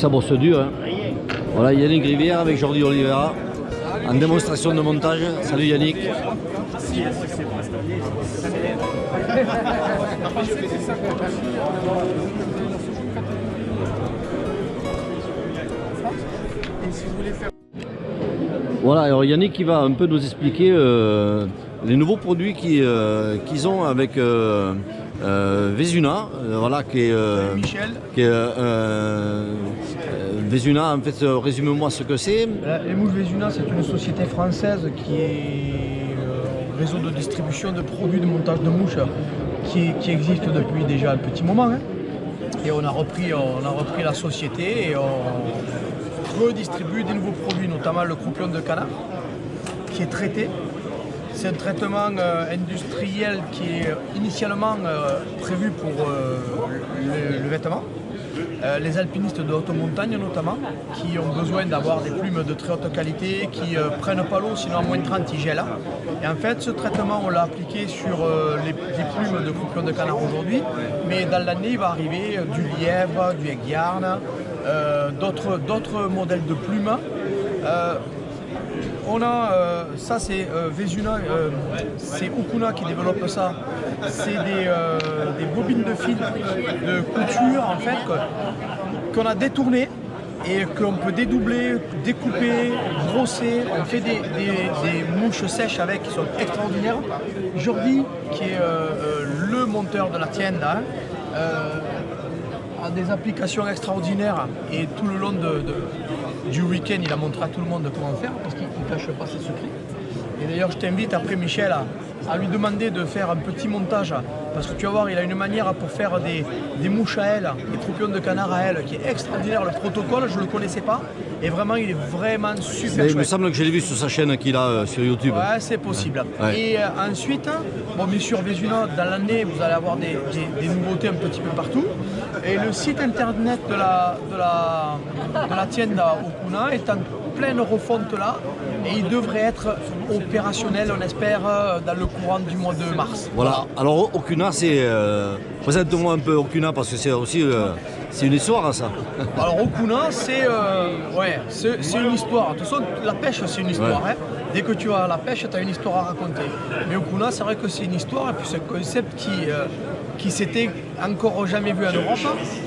ça bosse dur. Hein. Voilà, Yannick Rivière avec Jordi Oliveira en démonstration de montage. Salut Yannick. Voilà, alors Yannick qui va un peu nous expliquer les nouveaux produits qu'ils ont avec Vezuna, voilà, qui est Vezuna, en fait, résume-moi ce que c'est. Les mouches Vezuna, c'est une société française qui est réseau de distribution de produits de montage de mouches qui existe depuis déjà un petit moment. Hein. Et on a repris la société et on redistribue des nouveaux produits, notamment le croupion de canard, qui est traité. C'est un traitement industriel qui est initialement prévu pour le vêtement. Les alpinistes de haute montagne notamment, qui ont besoin d'avoir des plumes de très haute qualité, qui prennent pas l'eau, sinon à moins de 30 ils gèlent. Et en fait, ce traitement, on l'a appliqué sur les plumes de croupion de canard aujourd'hui, mais dans l'année, il va arriver du lièvre, du aigle-yarn, d'autres modèles de plumes. On a, ça c'est Vezuna, c'est Okuna qui développe ça. C'est des bobines de fil de couture en fait qu'on a détournées et qu'on peut dédoubler, découper, brosser. On fait des mouches sèches avec qui sont extraordinaires. Jordi, qui est le monteur de la tienne, là, a des applications extraordinaires et tout le long du week-end, il a montré à tout le monde comment faire parce qu'il ne cache pas ses secrets. Et d'ailleurs, je t'invite après Michel à lui demander de faire un petit montage parce que tu vas voir, il a une manière pour faire des mouches à elle, des croupions de canard à elle qui est extraordinaire. Le protocole, je ne le connaissais pas et vraiment, il est vraiment super chouette. Il me semble que je l'ai vu sur sa chaîne qu'il a sur YouTube. Ouais, c'est possible. Ouais. Et ensuite, bon, bien sûr, Vezuna, dans l'année, vous allez avoir des nouveautés un petit peu partout. Et le site internet de la tienne Okuna est en pleine refonte là et il devrait être opérationnel, on espère, dans le courant du mois de mars. Voilà, alors Okuna, c'est... présente-moi un peu Okuna parce que c'est aussi c'est une histoire ça. Alors Okuna, c'est une histoire. De toute façon, la pêche, c'est une histoire. Ouais. Hein. Dès que tu vas à la pêche, tu as une histoire à raconter. Mais Okuna, c'est vrai que c'est une histoire et puis c'est un concept qui s'était encore jamais vu en Europe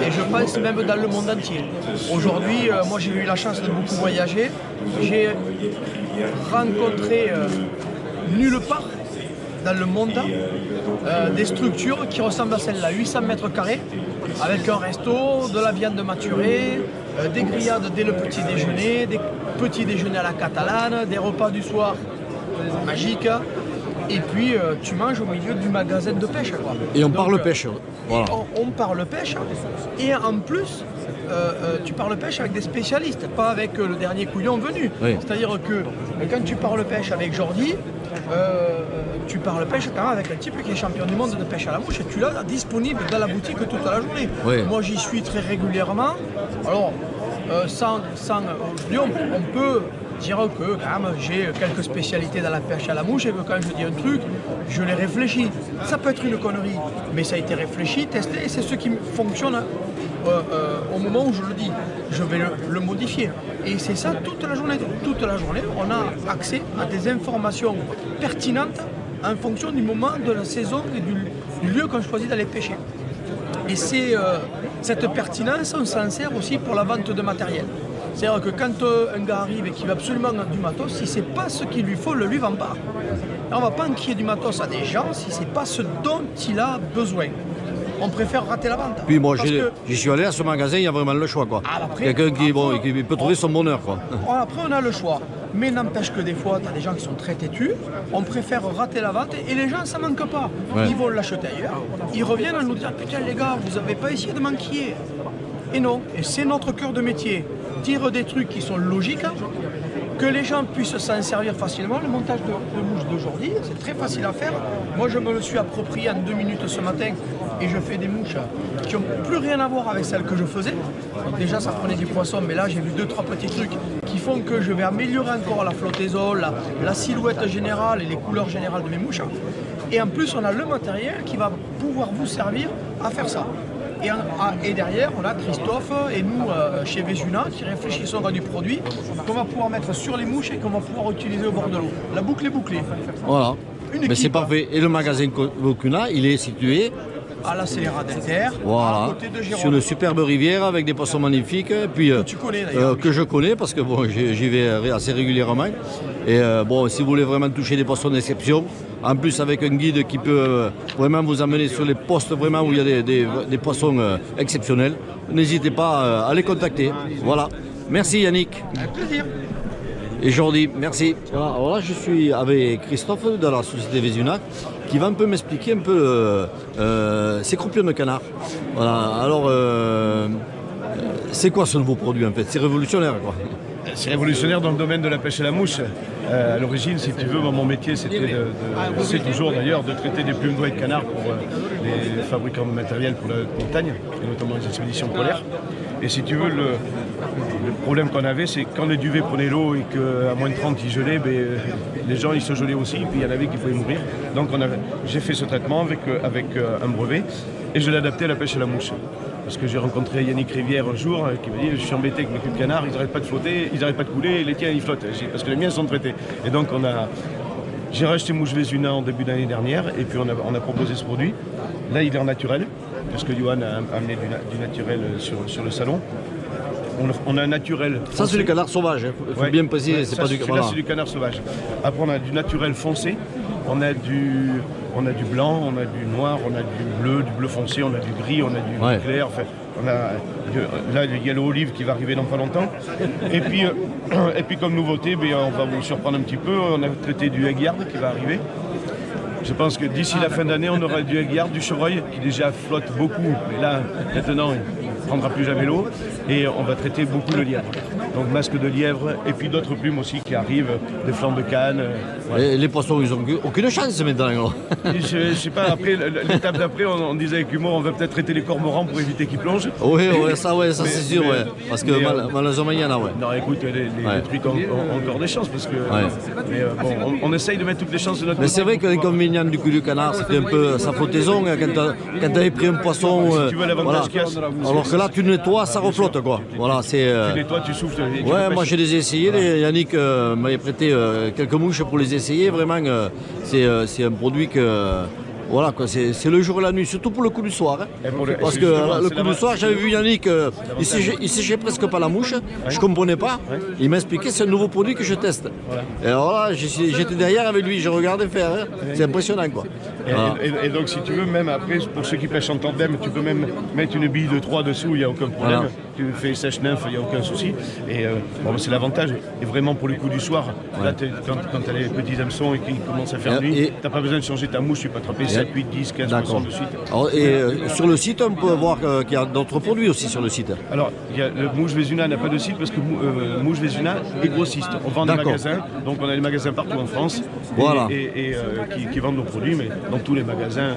et je pense même dans le monde entier. Aujourd'hui, moi j'ai eu la chance de beaucoup voyager. J'ai rencontré nulle part dans le monde des structures qui ressemblent à celle-là, 800 mètres carrés, avec un resto, de la viande maturée, des grillades dès le petit déjeuner, des petits déjeuners à la catalane, des repas du soir magiques. Et puis tu manges au milieu du magasin de pêche. Quoi. Et on parle pêche. Voilà. On parle pêche. Et en plus, tu parles pêche avec des spécialistes, pas avec le dernier couillon venu. Oui. C'est-à-dire que quand tu parles pêche avec Jordi, tu parles pêche quand même avec un type qui est champion du monde de pêche à la mouche et tu l'as disponible dans la boutique toute la journée. Oui. Moi j'y suis très régulièrement. Alors, on peut dire que quand même j'ai quelques spécialités dans la pêche à la mouche et que quand je dis un truc, je l'ai réfléchi. Ça peut être une connerie, mais ça a été réfléchi, testé et c'est ce qui fonctionne au moment où je le dis. Je vais le modifier. Et c'est ça toute la journée. Toute la journée, on a accès à des informations pertinentes en fonction du moment de la saison et du lieu qu'on choisit d'aller pêcher. Et cette pertinence, on s'en sert aussi pour la vente de matériel. C'est-à-dire que quand un gars arrive et qu'il veut absolument du matos, si ce n'est pas ce qu'il lui faut, ne lui vend pas. Alors, on ne va pas enquiller du matos à des gens si ce n'est pas ce dont il a besoin. On préfère rater la vente. Puis moi, j'y suis allé à ce magasin, il y a vraiment le choix. Quelqu'un qui peut trouver son bonheur. Quoi. Après, on a le choix. Mais n'empêche que des fois, tu as des gens qui sont très têtus. On préfère rater la vente et les gens, ça ne manque pas. Ouais. Ils vont l'acheter ailleurs. Ils reviennent à nous dire « Putain les gars, vous n'avez pas essayé de m'enquiller ». Et non, et c'est notre cœur de métier. Dire des trucs qui sont logiques, que les gens puissent s'en servir facilement. Le montage de mouches d'aujourd'hui, c'est très facile à faire. Moi, je me le suis approprié en 2 minutes ce matin et je fais des mouches qui n'ont plus rien à voir avec celles que je faisais. Donc déjà, ça prenait du poisson, mais là, j'ai vu 2-3 petits trucs qui font que je vais améliorer encore la flottaison, la silhouette générale et les couleurs générales de mes mouches. Et en plus, on a le matériel qui va pouvoir vous servir à faire ça. Et derrière, on a Christophe et nous, chez Vesuna, qui réfléchissons à du produit qu'on va pouvoir mettre sur les mouches et qu'on va pouvoir utiliser au bord de l'eau. La boucle est bouclée. Voilà. Mais c'est parfait. Et le magasin Vocuna, il est situé à la Scélérate d'Inter, à voilà, côté de Gérone. sur une superbe rivière avec des poissons magnifiques. Et puis, Que tu connais d'ailleurs. que je connais parce que bon, j'y vais assez régulièrement. Et bon, si vous voulez vraiment toucher des poissons d'exception, en plus avec un guide qui peut vraiment vous amener sur les postes vraiment où il y a des poissons exceptionnels, n'hésitez pas à les contacter. Voilà. Merci Yannick. Avec plaisir. Et Jordi, merci. Voilà, alors là, je suis avec Christophe de la société Vesuna qui va un peu m'expliquer un peu ces croupions de canard. Voilà, alors c'est quoi ce nouveau produit en fait? C'est révolutionnaire quoi. C'est révolutionnaire dans le domaine de la pêche à la mouche. À l'origine, si tu veux, mon métier, c'était c'est toujours d'ailleurs de traiter des plumes d'oie de canard pour les fabricants de matériel pour la montagne, et notamment les expéditions polaires. Et si tu veux, le problème qu'on avait, c'est que quand les duvets prenaient l'eau et qu'à moins de 30 ils gelaient, les gens ils se gelaient aussi, puis il y en avait qui pouvaient mourir. Donc j'ai fait ce traitement avec un brevet et je l'ai adapté à la pêche à la mouche. Parce que j'ai rencontré Yannick Rivière un jour qui m'a dit je suis embêté avec mes cubes canards, ils n'arrêtent pas de flotter, ils n'arrêtent pas de couler, et les tiens ils flottent, parce que les miens sont traités. Et donc j'ai racheté Mouche Vesuna en début d'année dernière et puis on a proposé ce produit. Là il est en naturel, parce que Johan a amené du naturel sur le salon. On a un naturel. Ça c'est du canard sauvage, il faut bien préciser, ouais, c'est pas du canard. Là c'est du canard sauvage. Après on a du naturel foncé, on a du blanc, on a du noir, on a du bleu foncé, on a du gris, on a du ouais. clair. Enfin, là il y a l'olive qui va arriver dans pas longtemps. Et puis comme nouveauté, on va vous surprendre un petit peu, on a traité du Aigyard qui va arriver. Je pense que d'ici la fin d'année, on aura du Aigyard, du chevreuil, qui déjà flotte beaucoup, mais là, maintenant, il ne prendra plus jamais l'eau. Et on va traiter beaucoup de lièvre. Donc masque de lièvre, et puis d'autres plumes aussi qui arrivent, des flancs de canne. Voilà. Et les poissons, ils n'ont aucune chance maintenant. Je sais pas, après, l'étape d'après, on disait avec humour, on va peut-être traiter les cormorans pour éviter qu'ils plongent. Oui, ça c'est sûr, ouais. Parce que malheureusement, il y en a, ouais. Non, écoute, les trucs ont encore des chances, parce que... Mais bon, on essaye de mettre toutes les chances de notre côté. Mais c'est vrai que l'inconvénient du cul du canard, c'était un peu sa flottaison, quand tu avais pris un poisson... Si tu veux l'avantage qu'il y a... Alors que là, tu nettoies, ça reflotte, quoi. Voilà, c'est... Tu nettoies, tu souffles. Ouais, moi je les ai essayés, Yannick m'avait prêté quelques mouches pour les essayer, vraiment, c'est un produit que... Voilà, quoi, c'est le jour et la nuit, surtout pour le coup du soir. Hein. Parce que le coup du soir, j'avais vu Yannick, il séchait presque pas la mouche, je comprenais pas. Il m'a expliqué c'est un nouveau produit que je teste. Voilà. Et alors là, j'étais derrière avec lui, je regardais faire. Hein. C'est impressionnant quoi. Et donc si tu veux, même après, pour ceux qui pêchent en tandem, tu peux même mettre une bille de 3 dessous, il n'y a aucun problème. Voilà. Tu fais sèche-nymphe, il n'y a aucun souci. Et c'est l'avantage. Et vraiment pour le coup du soir, là, quand tu as les petits hameçons et qu'ils commencent à faire nuit, tu n'as pas besoin de changer ta mouche, tu peux attraper 7, 8, 10, 15% de suite. Alors, sur le site, on peut voir qu'il y a d'autres produits aussi sur le site. Alors, le Mouche Vesuna n'a pas de site parce que Mouche Vesuna est grossiste. On vend des magasins, donc on a des magasins partout en France voilà. qui vendent nos produits, mais dans tous les magasins,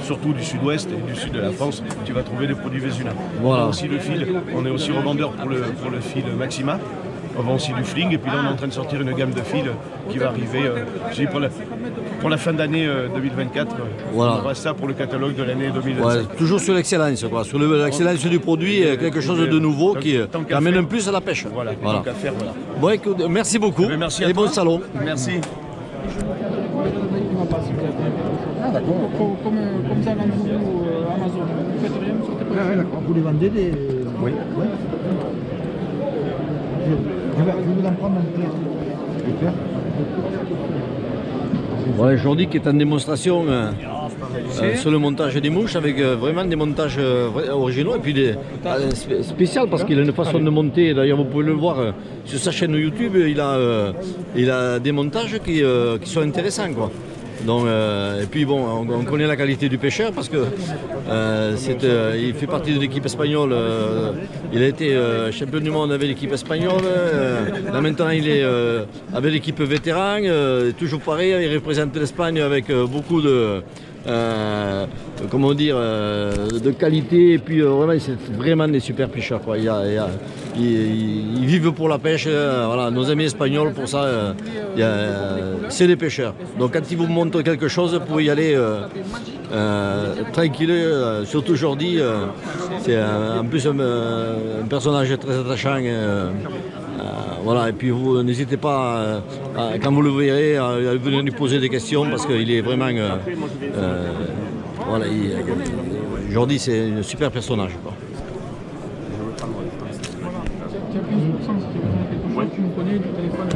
surtout du sud-ouest et du sud de la France, tu vas trouver des produits Vesuna. Voilà. On a aussi le fil, on est aussi revendeur pour le fil Maxima. On vend aussi du fling et puis là on est en train de sortir une gamme de fils qui va arriver pour la fin d'année 2024. Voilà. On aura ça pour le catalogue de l'année 2025. Ouais, toujours sur l'excellence, quoi. Sur l'excellence du produit, quelque chose de nouveau qui amène un plus à la pêche. Voilà. Voilà. Tant qu'à faire, voilà. Bon, écoute, merci beaucoup merci et bon salon. Merci. Ah d'accord. Comme ça, vous, Amazon, vous faites rien sur tes produits. D'accord. Vous les vendez des... Oui. Ouais. Je vais vous en prendre un peu. Voilà, Jordi qui est en démonstration sur le montage des mouches avec vraiment des montages originaux et puis spécial parce qu'il a une façon de monter. D'ailleurs, vous pouvez le voir sur sa chaîne YouTube, il a des montages qui sont intéressants, quoi. Donc, et puis bon, on connaît la qualité du pêcheur parce que il fait partie de l'équipe espagnole. Il a été champion du monde avec l'équipe espagnole. Là maintenant, il est avec l'équipe vétéran. Toujours pareil, il représente l'Espagne avec beaucoup de comment dire, de qualité. Et puis vraiment, c'est vraiment des super pêcheurs, quoi. Ils vivent pour la pêche. Voilà, nos amis espagnols, pour ça, c'est des pêcheurs. Donc quand ils vous montrent quelque chose, vous pouvez y aller tranquille, surtout aujourd'hui. C'est en plus un personnage très attachant. Voilà, et puis vous n'hésitez pas, quand vous le verrez, à venir lui poser des questions parce qu'il est vraiment. Voilà, aujourd'hui, c'est un super personnage, quoi. Tu as plus de sens, si tu veux quelque chose, tu nous connais du téléphone.